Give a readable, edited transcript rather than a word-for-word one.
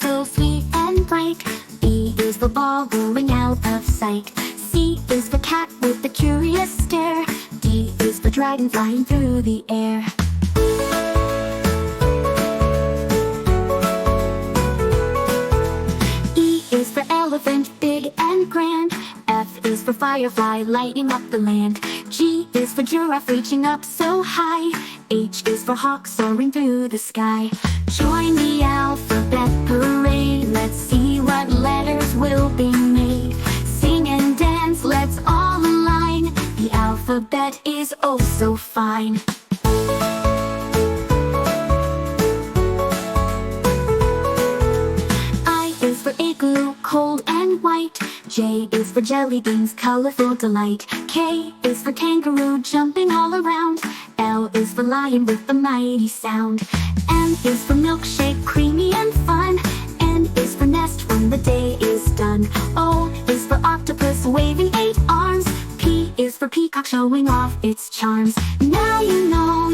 so sweet and bright. B is for ball going out of sight. C is for cat with the curious stare. D is for dragon flying through the air. E is for elephant, big and grand. F is for firefly lighting up the land. G is for giraffe reaching up so high. H is for hawk soaring through the sky. Join the alphabet parade. Let's see what letters will be made. Sing and dance, let's all align. The alphabet is oh so fine. I is for igloo, cold and white. J is for jelly beans, colorful delight. K is for kangaroo, jumping all around. L is for lion with the mighty sound. M is for milkshake, creamy and fun. N is for nest when the day is done. O is for octopus, waving 8 arms. P is for peacock, showing off its charms. Now you know